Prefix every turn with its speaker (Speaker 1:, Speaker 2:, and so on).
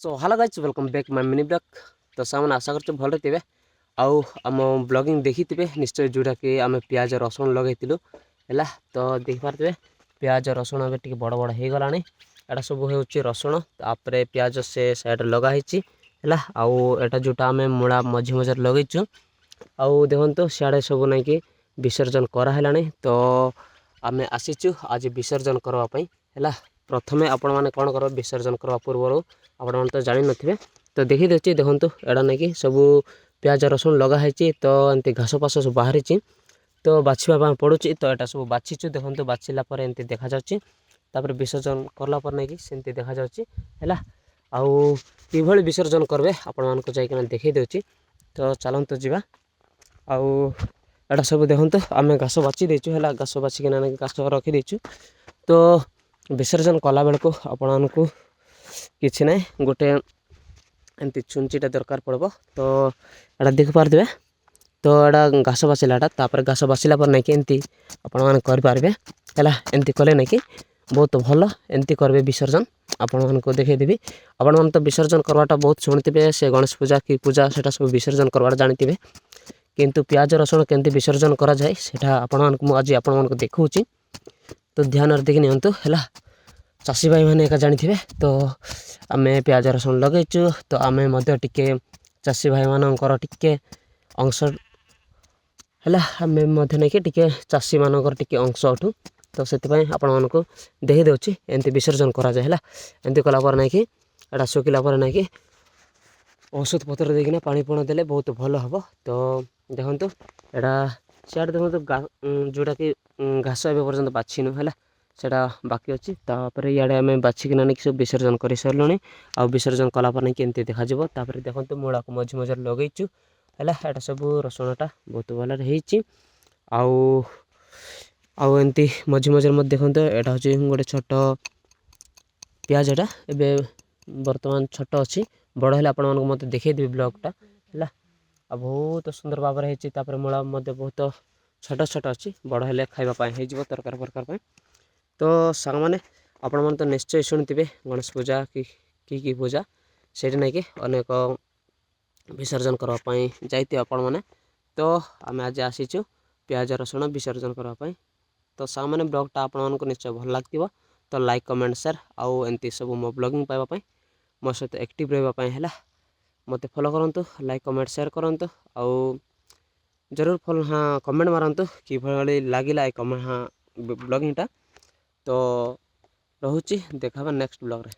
Speaker 1: So hello guys welcome back my mini blog. तो सामने आशा करछु भले थिबे आउ आम ब्लॉगिंग देखिथिबे निश्चय जोटा कि आम प्याज रसुण लगैतिलु हैला। तो देख पारथिबे प्याज रसुण अब टिके बड़ बड़ हे गलानी। एटा सब होउची रसुण तापरे प्याज से साइड लगा हिची हैला। आउ एटा जोटा आम मूला मझी मझर लगैछु आउ देखंतु सियाडे सब नै कि विसर्जन करा हेलानी। तो आम आसीचु आज विसर्जन करबा पई हैला। प्रथमे आपण माने कोन करो विसर्जन करबा पूर्व आपण माने तो जानि नथिबे। तो देखि देछि देखंतु एडा नै कि सब प्याज रसुण लगा हेछि। तो एंती घास पास सब बाहरिछि तो बाछिबा पा पडुछि। तो एटा सब बाछिछु देखंतु बाछिला पर एंती देखा जाउछि तापर विसर्जन करला पर नै कि सेंती देखा जाउछि हैला। आउ किभଳି विसर्जन करबे आपण मानको जाय कि देखि देउछि। तो चलंतु जिबा आउ एटा सब देखंतु आमे घास बाछि देछु हैला। घास बाछि कि नै घास रखि देछु। तो विसर्जन कला बेलको आपण मानको किछि नै गोटे एंती चुंचीटा दरकार पड़बो। तो एटा देख पारथिबे। तो एटा घास बाछिलाटा तापर घास बाछिला पर नै कि एंती आपण माने कर पारबे हैला। एंती कले नै कि बहुत भलो एंती करबे विसर्जन आपण मानको देखै देबी। आपण मान तो विसर्जन करवाटा बहुत सुनथिबे से गणेश पूजा की पूजा सेटा सब विसर्जन करवाटा जानिथिबे। किंतु प्याज रसुण केंती विसर्जन करा जाय सेटा आपण मानको आज आपण मानको देखौछि। तो ध्यान देखि नियंतु हैला। चाषी भाई मैंने एका जानी थे। तो आमे प्याज रसुण लगैछु तो आमे मध्य टिके चाषी भाई मानकर टिके अंश हैला। आमे मध्य नै कि टिके चाषी मानकर टिके अंश अठु। तो सेति पय आपण मानको देहि देउछि एंती विसर्जन करा जाय हैला। एंती कला पर नै कि एटा सुकिला पर नै कि औषध पत्र देकिना पानी पण देले बहुत भलो हबो। तो देखंतु एटा सियाड देखंतु जोटा कि घास एबे पर्यंत बाछिनु हैला सेटा बाकी अछि। तापर याडे आमे बाछि किना नै सब विसर्जन करि सरलोनी आ विसर्जन कला पर नै कि एंती देखा जिवो। तापर देखंतु मूळा को मझी मझर लगैछु हैला। एटा सब रसुणटा बहुत भलो हेछि आउ आउ एंती मझी मझर मत देखंतु एटा होछि गोटे छोटो प्याज। एटा एबे वर्तमान छोटो अछि बड़ हेले आपण मानको मते देखै देबी ब्लॉगटा हैला। आ बहुत सुंदर भाबर हेछि। तापर मूळा मते बहुत छोटो छोटो अछि बड़ हेले खाइबा पय हे जिवो तरकार परकार पय। तो सांग माने आपण मन तो निश्चय शुणिथिबे गणेश पूजा की पूजा सेठी नै कि अनेक विसर्जन करबा पय जाइते आपण माने। तो आमे आज आसीछु प्याज रसुण विसर्जन करबा पय। तो सांग माने ब्लॉगटा आपण मानको निश्चय भल लागतिबो। तो लाइक कमेंट शेयर आउ एंती सब मो ब्लॉगिंग पाइबा पय मो सहित एक्टिव रहबा पय हैला। मते फॉलो करंतु लाइक कमेंट शेयर करंतु आउ जरूर फॉलो हाँ कमेंट मारंतु कि भली लागिला ए कमेंट हाँ ब्लॉगिंगटा। तो रहुची देखाबा नेक्स्ट ब्लॉग रे।